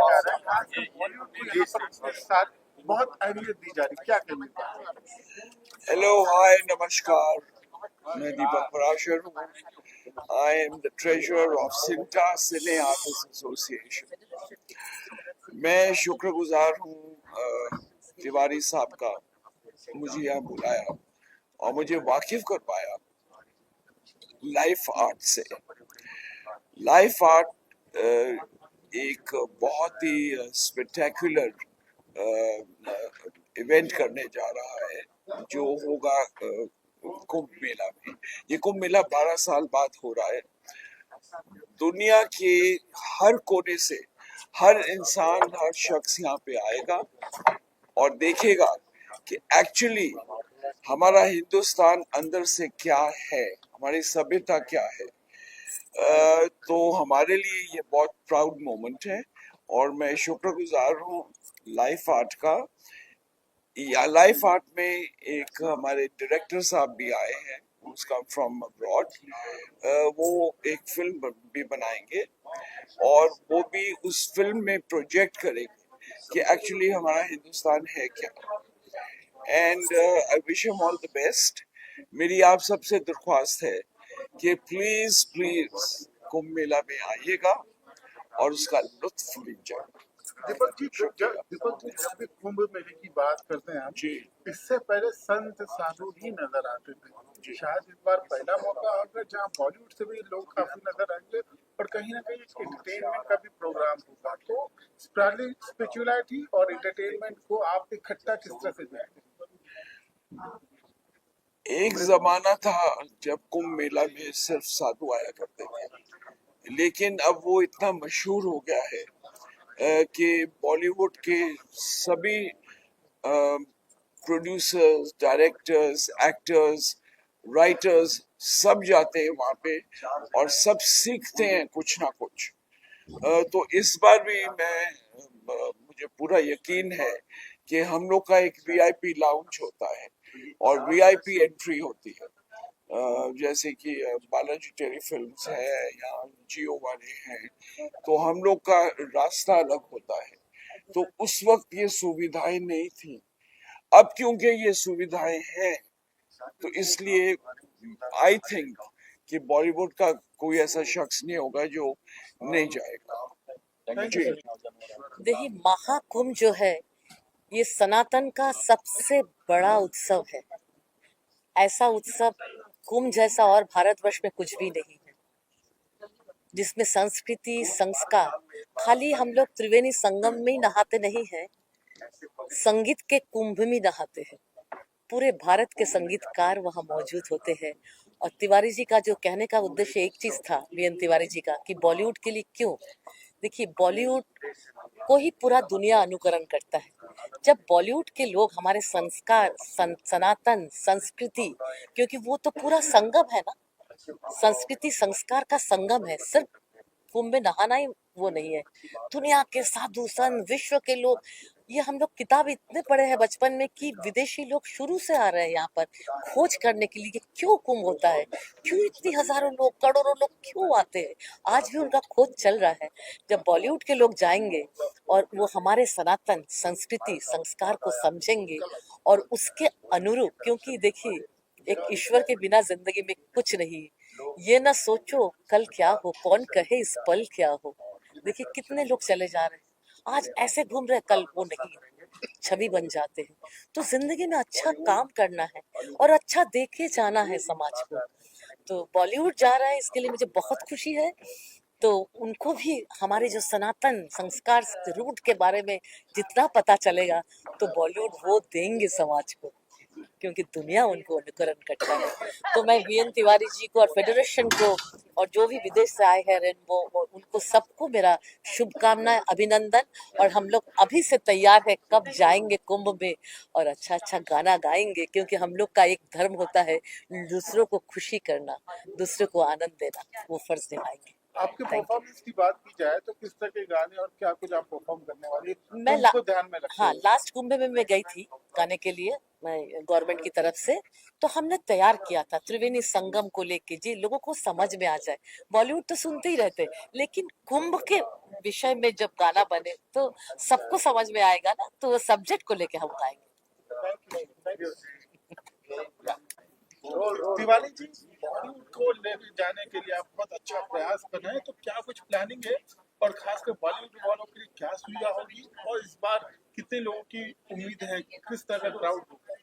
जा रहा है, आजकल बॉलीवुड को यहाँ पर इसके साथ बहुत अहमियत दी जा रही है, क्या कहना चाहते हैं? हेलो, हाय, नमस्कार। मैं दीपक पराशर हूँ। I am the treasurer of CINTAA cine artist association. मैं शुक्रगुजार हूँ तिवारी साहब का, मुझे यहाँ बुलाया और मुझे वाकिफ कर पाया लाइफ आर्ट से। लाइफ आर्ट एक बहुत ही स्पेक्टेकुलर इवेंट करने जा रहा है जो होगा कुंभ मेला में। ये कुंभ मेला 12 साल बाद हो रहा है। दुनिया के हर कोने से हर इंसान, हर शख्स यहाँ पे आएगा और देखेगा कि एक्चुअली हमारा हिंदुस्तान अंदर से क्या है, हमारी सभ्यता क्या है। तो हमारे लिए ये बहुत प्राउड मोमेंट है और मैं शुक्रगुजार हूँ लाइफ आर्ट का। या लाइफ आर्ट में एक हमारे डायरेक्टर साहब भी आए हैं, उसका फ्रॉम अब्रॉड। वो एक फिल्म भी बनाएंगे और वो भी उस फिल्म में प्रोजेक्ट करेंगे कि एक्चुअली हमारा हिंदुस्तान है क्या। And I wish him all the best. मेरी आप सबसे दरख्वास्त है कि प्लीज प्लीज कुंभ मेला में आइएगा और उसका लुत्फ लीजिए। दीपक जी, जब भी कुंभ मेले की बात करते हैं हम, इससे पहले संत साधु ही नजर आते थे। शायद इस बार पहला मौका होगा जहाँ बॉलीवुड से भी लोग काफी नजर आएंगे और कहीं ना कहीं एंटरटेनमेंट का भी प्रोग्राम होगा। तो स्पिरिचुअलिटी और एंटरटेनमेंट को आप इकट्ठा किस तरह से जाएंगे? एक जमाना था जब कुंभ मेला में सिर्फ साधु आया करते थे, लेकिन अब वो इतना मशहूर हो गया है कि बॉलीवुड के सभी प्रोड्यूसर्स, डायरेक्टर्स, एक्टर्स, राइटर्स सब जाते हैं वहाँ पे और सब सीखते हैं कुछ ना कुछ। तो इस बार भी मुझे पूरा यकीन है कि हम लोग का एक वीआईपी लाउंज होता है और वीआईपी एंट्री होती है। जैसे कि बालाजी टेरी फिल्म्स है या जियो वाले हैं, तो हम लोग का रास्ता अलग होता है। तो उस वक्त ये सुविधाएं नहीं थी। अब क्योंकि ये सुविधाएं हैं तो इसलिए आई थिंक कि बॉलीवुड का कोई ऐसा शख्स नहीं होगा जो नहीं जाएगा। देखिए, महाकुंभ जो है ये सनातन का सबसे बड़ा उत्सव है। ऐसा उत्सव कुंभ जैसा और भारतवर्ष में कुछ भी नहीं है, जिसमें संस्कृति, संस्कार, खाली हम लोग त्रिवेणी संगम में ही नहाते नहीं हैं, संगीत के कुंभ में नहाते हैं। पूरे भारत के संगीतकार वहाँ मौजूद होते हैं। और तिवारी जी का जो कहने का उद्देश्य एक चीज था, वीएन तिवारी जी का, कि बॉलीवुड के लिए क्यों। देखिए, बॉलीवुड को ही पूरा दुनिया अनुकरण करता है। जब बॉलीवुड के लोग हमारे संस्कार, सनातन संस्कृति, क्योंकि वो तो पूरा संगम है ना, संस्कृति संस्कार का संगम है। सिर्फ कुंभ में नहाना ही वो नहीं है, दुनिया के साधु संत, विश्व के लोग। ये हम लोग किताब इतने पढ़े हैं बचपन में कि विदेशी लोग शुरू से आ रहे हैं यहाँ पर खोज करने के लिए कि क्यों कुंभ होता है, क्यों इतनी हजारों लोग, करोड़ों लोग क्यों आते हैं। आज भी उनका खोज चल रहा है। जब बॉलीवुड के लोग जाएंगे और वो हमारे सनातन संस्कृति संस्कार को समझेंगे और उसके अनुरूप, क्योंकि देखिए, एक ईश्वर के बिना जिंदगी में कुछ नहीं। ये ना सोचो कल क्या हो, कौन कहे इस पल क्या हो। देखिए कितने लोग चले जा रहे हैं, आज ऐसे घूम रहे, कल वो नहीं, छवि बन जाते हैं। तो जिंदगी में अच्छा काम करना है और अच्छा देखे जाना है समाज को। तो बॉलीवुड जा रहा है, इसके लिए मुझे बहुत खुशी है। तो उनको भी हमारे जो सनातन संस्कार रूट के बारे में जितना पता चलेगा तो बॉलीवुड वो देंगे समाज को, क्योंकि दुनिया उनको अनुकरण करता है। तो मैं वीएन तिवारी जी को और फेडरेशन को और जो भी विदेश से आए हैं रेनबो, उनको सबको मेरा शुभकामनाएं, अभिनंदन। और हम लोग अभी से तैयार है, कब जाएंगे कुंभ में और अच्छा अच्छा गाना गाएंगे, क्योंकि हम लोग का एक धर्म होता है दूसरों को खुशी करना, दूसरों को आनंद देना, वो फर्ज निभाएंगे। आपके परफॉर्मेंस की बात की जाए तो किस तरह के गाने और क्या कुछ आप परफॉर्म करने वाली मैं ध्यान में रखते हाँ, लास्ट कुंभ में मैं गई थी गाने के लिए, गवर्नमेंट की तरफ से, तो हमने तैयार किया था त्रिवेणी संगम को लेके, जी लोगों को समझ में आ जाए। बॉलीवुड तो सुनते ही रहते, लेकिन कुंभ के विषय में जब गाना बने तो सबको समझ में आएगा ना, तो वो सब्जेक्ट को लेके हम गाएंगे। तिवारी जी, बॉलीवुड को लेके जाने के लिए आप बहुत अच्छा प्रयास कर रहे हैं, तो क्या कुछ प्लानिंग है और खासकर बॉलीवुड वालों के लिए क्या सुविधा होगी और इस बार कितने लोगों की उम्मीद है, किस तरह का क्राउड होगा?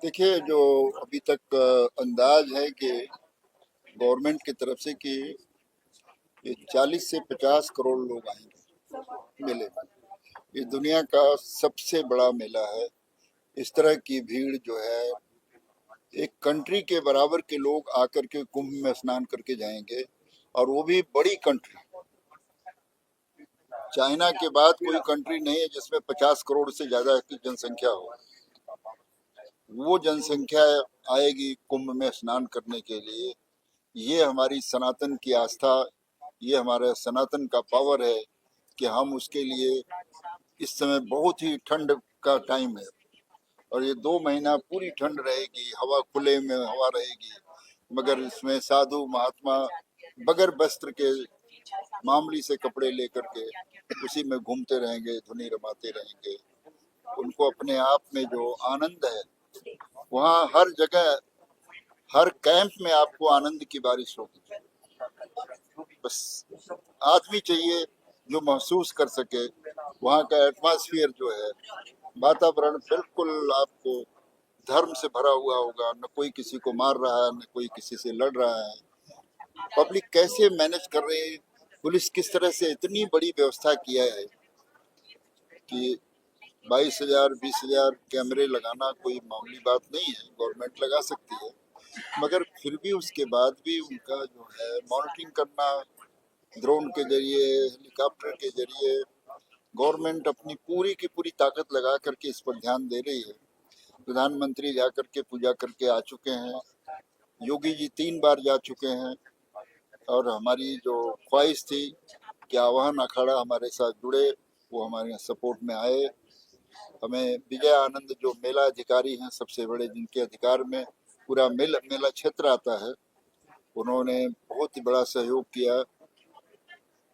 देखिए, जो अभी तक अंदाज है कि गवर्नमेंट की तरफ से कि ये 40 से 50 करोड़ लोग आएंगे मेले में। ये दुनिया का सबसे बड़ा मेला है। इस तरह की भीड़ जो है, एक कंट्री के बराबर के लोग आकर के कुंभ में स्नान करके जाएंगे, और वो भी बड़ी कंट्री। चाइना के बाद कोई कंट्री नहीं है जिसमें 50 करोड़ से ज्यादा की जनसंख्या हो। वो जनसंख्या आएगी कुंभ में स्नान करने के लिए। ये हमारी सनातन की आस्था, ये हमारे सनातन का पावर है कि हम उसके लिए, इस समय बहुत ही ठंड का टाइम है और ये 2 महीना पूरी ठंड रहेगी, हवा खुले में हवा रहेगी, मगर इसमें साधु महात्मा बगैर वस्त्र के मामूली से कपड़े लेकर के उसी में घूमते रहेंगे, धुनी रमाते रहेंगे। उनको अपने आप में जो आनंद है, वहाँ हर जगह हर कैंप में आपको आनंद की बारिश होगी। बस आदमी चाहिए जो महसूस कर सके। वहाँ का एटमॉस्फेयर जो है, वातावरण बिल्कुल आपको धर्म से भरा हुआ होगा। न कोई किसी को मार रहा है, न कोई किसी से लड़ रहा है। पब्लिक कैसे मैनेज कर रही है, पुलिस किस तरह से इतनी बड़ी व्यवस्था किया है कि 22,000 20,000 कैमरे लगाना कोई मामूली बात नहीं है। गवर्नमेंट लगा सकती है, मगर फिर भी उसके बाद भी उनका जो है मॉनिटरिंग करना, ड्रोन के जरिए, हेलीकॉप्टर के जरिए, गवर्नमेंट अपनी पूरी की पूरी ताकत लगा करके इस पर ध्यान दे रही है। प्रधानमंत्री जा करके पूजा करके आ चुके हैं, योगी जी 3 बार जा चुके हैं, और हमारी जो ख्वाहिश थी कि आवाहन अखाड़ा हमारे साथ जुड़े, वो हमारे सपोर्ट में आए। हमें विजय आनंद जो मेला अधिकारी हैं, सबसे बड़े जिनके अधिकार में पूरा मेला क्षेत्र आता है, उन्होंने बहुत ही बड़ा सहयोग किया।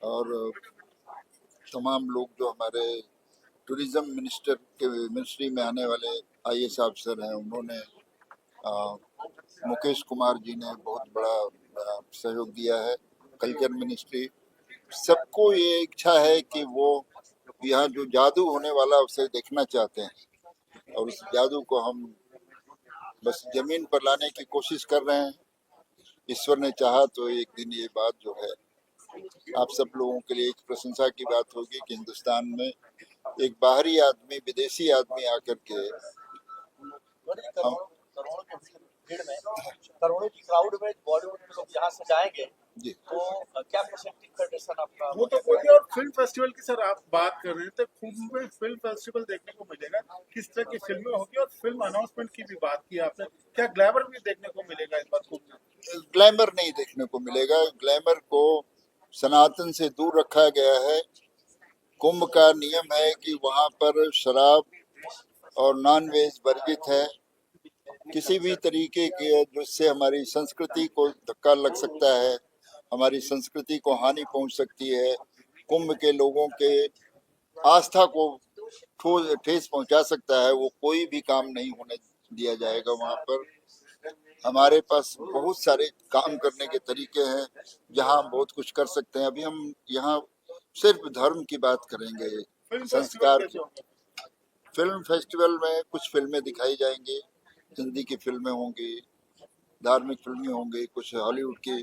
और तमाम लोग जो हमारे टूरिज्म मिनिस्ट्री में आने वाले IAS अफसर हैं, उन्होंने मुकेश कुमार जी ने बहुत बड़ा सहयोग दिया है। कल्चर मिनिस्ट्री, सबको ये इच्छा है कि वो यहाँ जो जादू होने वाला उसे देखना चाहते हैं, और उस जादू को हम बस जमीन पर लाने की कोशिश कर रहे हैं। ईश्वर ने चाहा तो एक दिन ये बात जो है आप सब लोगों के लिए एक प्रशंसा की बात होगी कि हिंदुस्तान में एक बाहरी आदमी, विदेशी आदमी आकर के हम करोड़ों की क्राउड में बॉलीवुड के लोग यहाँ से जाएंगे, जी तो क्या परसेंटेज कंडीशन आपका? वो तो कोई, और फिल्म फेस्टिवल की सर आप बात कर रहे थे, कुंभ में फिल्म फेस्टिवल देखने को मिलेगा, किस तरह की फिल्में होगी, और फिल्म अनाउंसमेंट की भी बात की आपने, क्या ग्लैमर भी देखने को मिलेगा इस बार कुंभ में? ग्लैमर नहीं देखने को मिलेगा। ग्लैमर को सनातन से दूर रखा गया है। कुंभ का नियम है कि वहाँ पर शराब और नॉन वेज वर्जित है। किसी भी तरीके के जिससे हमारी संस्कृति को धक्का लग सकता है, हमारी संस्कृति को हानि पहुंच सकती है, कुंभ के लोगों के आस्था को ठेस पहुंचा सकता है, वो कोई भी काम नहीं होने दिया जाएगा। वहाँ पर हमारे पास बहुत सारे काम करने के तरीके हैं जहाँ हम बहुत कुछ कर सकते हैं। अभी हम यहाँ सिर्फ धर्म की बात करेंगे, फिल्म संस्कार फेस्टिवल की। कैसे होगा? फिल्म फेस्टिवल में कुछ फिल्में दिखाई जाएंगी, हिंदी की फिल्में होंगी, धार्मिक फिल्में होंगी, कुछ हॉलीवुड की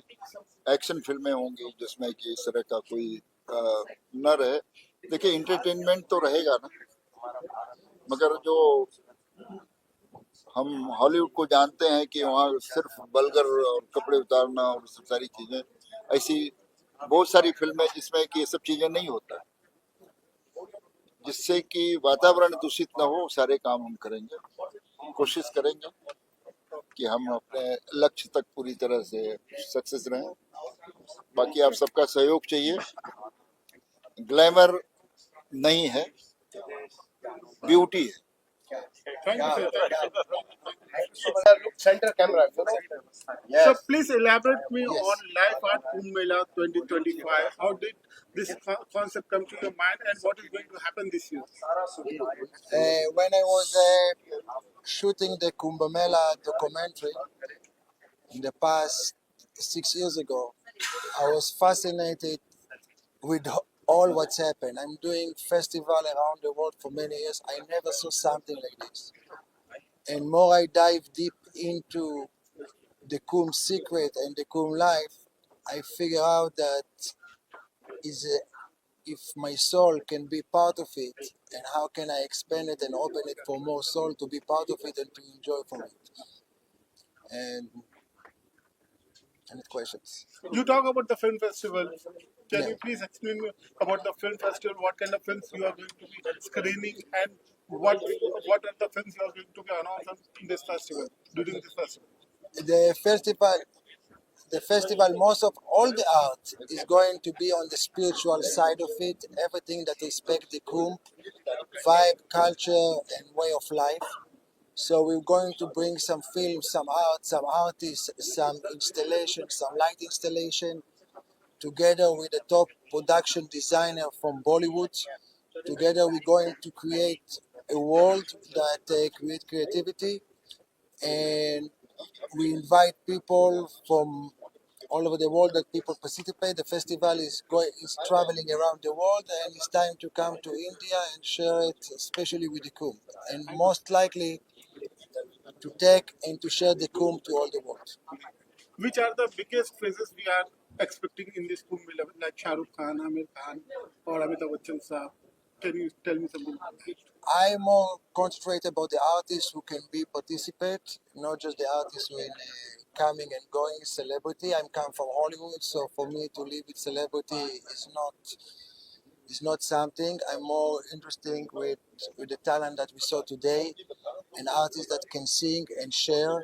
एक्शन फिल्में होंगी, जिसमें कि इस तरह का कोई न रहे। देखिए, इंटरटेनमेंट तो रहेगा ना, मगर जो हम हॉलीवुड को जानते हैं कि वहाँ सिर्फ बलगर और कपड़े उतारना और सब सारी चीजें, ऐसी बहुत सारी फिल्में जिसमें कि ये सब चीजें नहीं होता, जिससे कि वातावरण दूषित न हो, सारे काम हम करेंगे, कोशिश करेंगे कि हम अपने लक्ष्य तक पूरी तरह से सक्सेस रहें। बाकी आप सबका सहयोग चाहिए। ग्लैमर नहीं है, ब्यूटी है। Thank you, sir. Look, center camera. So Yes. please elaborate me Yes. on Life Art Kumbh Mela 2025. How did this concept come to your mind, and what is going to happen this year? When I was shooting the Kumbh Mela documentary in the past 6 years ago, I was fascinated with all what's happened. I'm doing festival around the world for many years. I never saw something like this. And more I dive deep into the Kumbh secret and the Kumbh life, I figure out that is if my soul can be part of it, and how can I expand it and open it for more soul to be part of it and to enjoy from it. And any questions? You talk about the film festival. Can Yeah. you please explain me about the film festival? What kind of films you are going to be screening, and what are the films you are going to be announced in this festival during this festival? The festival, most of all the art is going to be on the spiritual side of it. Everything that respects the Kumbh vibe, culture, and way of life. So we're going to bring some films, some art, some artists, some installation, some light installation, together with the top production designer from Bollywood. Together we're going to create a world that create creativity, and we invite people from all over the world that people participate. The festival is traveling around the world, and it's time to come to India and share it, especially with the Kumbh, and most likely to take and to share the Kumbh to all the world. Which are the biggest faces we are expecting in this Kumbh Mela, like Shah Rukh Khan, Amir Khan, or Amitabh Bachchan sahab? Can you tell me something about it? I'm more concentrated about the artists who can be participate, not just the artists who are coming and going celebrity. I'm come from Hollywood, so for me to live with celebrity is not something. I'm more interested with the talent that we saw today, and artists that can sing and share,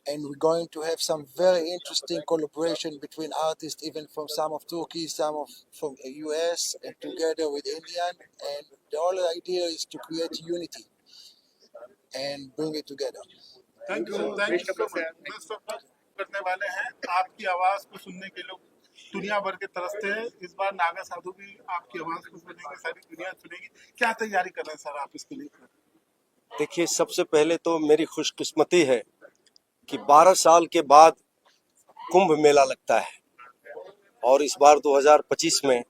and we're going to have some very interesting collaboration between artists, even from some of Turkey, some of from the US, and together with Indian. And the whole idea is to create unity and bring it together. Thank you so much. Best of luck करने वाले हैं। आपकी आवाज को सुनने के लोग दुनिया भर के तरसते हैं। इस बार नागा साधु भी आपकी आवाज को सुनेंगे, सारी दुनिया सुनेगी। क्या तैयारी कर रहे हैं सर आप इसके लिए? देखिए, सबसे पहले तो मेरी खुशकिस्मती है कि 12 साल के बाद कुंभ मेला लगता है, और इस बार 2025 में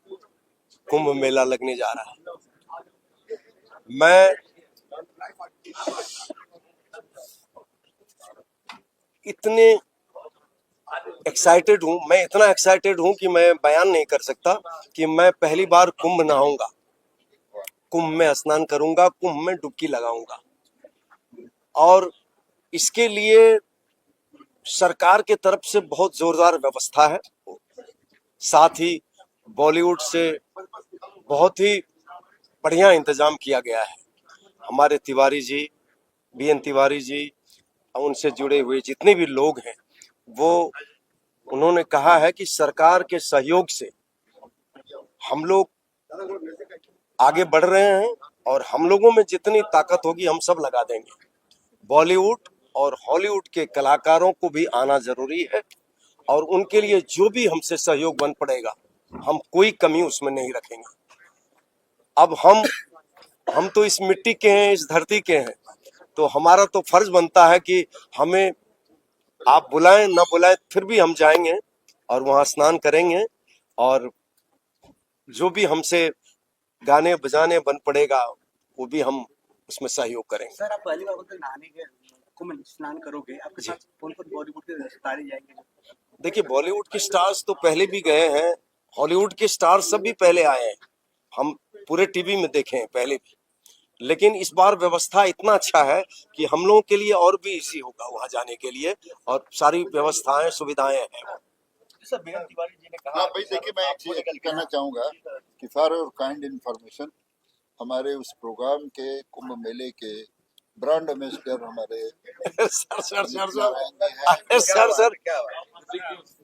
कुंभ मेला लगने जा रहा है। मैं इतने एक्साइटेड हूँ, मैं इतना एक्साइटेड हूँ कि मैं बयान नहीं कर सकता कि मैं पहली बार कुंभ नहाऊंगा, कुंभ में स्नान करूंगा, कुंभ में डुबकी लगाऊंगा। और इसके लिए सरकार के तरफ से बहुत जोरदार व्यवस्था है, साथ ही बॉलीवुड से बहुत ही बढ़िया इंतजाम किया गया है। हमारे तिवारी जी, बीएन तिवारी जी, उनसे जुड़े हुए जितने भी लोग हैं, वो उन्होंने कहा है कि सरकार के सहयोग से हम लोग आगे बढ़ रहे हैं, और हम लोगों में जितनी ताकत होगी हम सब लगा देंगे। बॉलीवुड और हॉलीवुड के कलाकारों को भी आना जरूरी है, और उनके लिए जो भी हमसे सहयोग बन पड़ेगा, हम कोई कमी उसमें नहीं रखेंगे। अब हम तो इस मिट्टी के हैं, इस धरती के हैं, तो हमारा तो फर्ज बनता है कि हमें आप बुलाएं ना बुलाएं, फिर भी हम जाएंगे और वहां स्नान करेंगे, और जो भी हमसे गाने बजाने बन पड़ेगा वो भी हम उसमें सहयोग करेंगे। सर, आप पहली बार मतलब नहाने के कुंभ स्नान करोगे, आपके साथ कौन कौन बॉलीवुड के सितारे जाएंगे? देखिए, बॉलीवुड के स्टार्स तो पहले भी गए हैं, हॉलीवुड के स्टार्स सब भी पहले आए हैं, हम पूरे टीवी में देखे हैं पहले भी, लेकिन इस बार व्यवस्था इतना अच्छा है कि हम लोगों के लिए और भी इजी होगा वहां जाने के लिए, और सारी व्यवस्थाएं सुविधाएं हैं। सर, बीएन तिवारी जी ने कहा, हाँ भाई, देखिए मैं एक चीज कहना चाहूंगा कि फॉर और काइंड इन्फॉर्मेशन, हमारे उस प्रोग्राम के कुंभ मेले के ब्रांड एम्बेसडर हमारे सर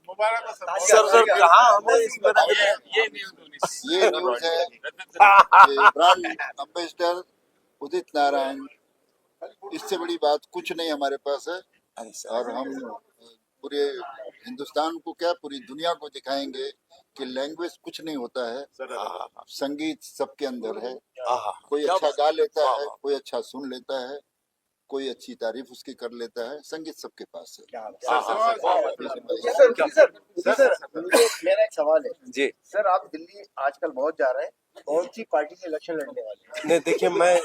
मुबारक हो सर। सर कहाँ हमें इसमें ये न्यूज है कि ब्रांड एम्बेसडर उदित नारायण, इससे बड़ी बात कुछ नहीं हमारे पास है। और हम पूरे हिंदुस्तान को क्या पूरी दुनिया को दिखाएंगे कि लैंग्वेज कुछ नहीं होता है, संगीत सबके अंदर है। कोई अच्छा गा लेता है, कोई अच्छा सुन लेता है, कोई अच्छी तारीफ उसकी कर लेता है, संगीत सबके पास है। सर मेरा एक सवाल है जी सर, आप दिल्ली आजकल बहुत जा रहे हैं, कौन सी पार्टी से इलेक्शन लड़ने वाले हैं? नहीं, देखिए मैं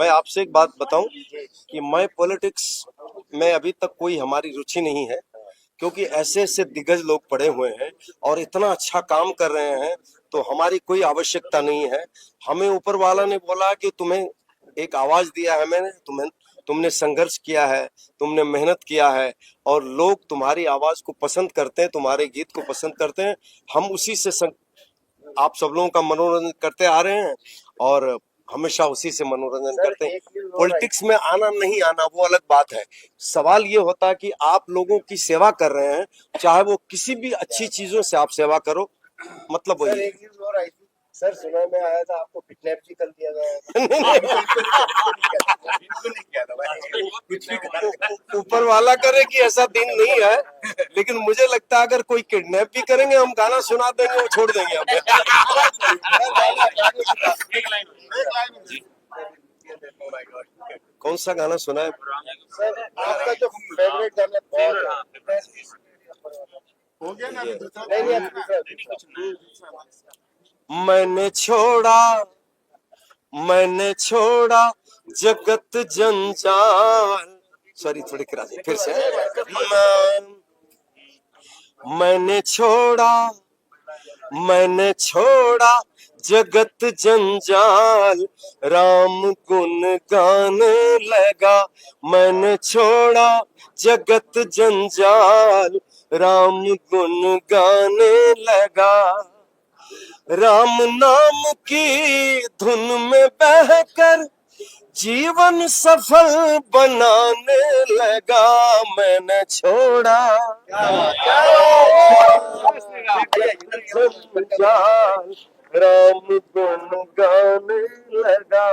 आपसे एक बात बताऊं कि मैं पॉलिटिक्स में अभी तक कोई हमारी रुचि नहीं है, क्योंकि ऐसे ऐसे दिग्गज लोग पड़े हुए हैं और इतना अच्छा काम कर रहे हैं, तो हमारी कोई आवश्यकता नहीं है। हमें ऊपर वाला ने बोला कि तुम्हें एक आवाज दिया है, मैंने तुमने संघर्ष किया है, तुमने मेहनत किया है और लोग तुम्हारी आवाज को पसंद करते हैं, तुम्हारे गीत को पसंद करते हैं। हम उसी से आप सब लोगों का मनोरंजन करते आ रहे हैं और हमेशा उसी से मनोरंजन करते हैं। पॉलिटिक्स में आना नहीं आना वो अलग बात है। सवाल ये होता है कि आप लोगों की सेवा कर रहे हैं, चाहे वो किसी भी अच्छी चीजों से आप सेवा करो, मतलब सर वही है। एक न्यूज़ और आई थी सर, सुना में आया था आपको किडनैप भी कर दिया गया है। ऊपर वाला करे कि ऐसा दिन नहीं है, लेकिन मुझे लगता है अगर कोई किडनैप भी करेंगे हम गाना सुना देंगे, वो छोड़ देंगे हमें। कौन सा गाना सुना है? सर आपका जो फेवरेट गाना बहुत है। हो गया ना दूसरा? नहीं अभी दूसरा। मैंने छोड़ा जगत जंजाल। सॉरी, थोड़ी करा दी फिर से। मैंने छोड़ा जगत जंजाल, राम गुण गाने लगा। मैंने छोड़ा जगत जंजाल, राम गुण गाने लगा। राम नाम की धुन में बहकर जीवन सफल बनाने लगा। मैंने छोड़ा जंजाल, राम गुण गाने लगा।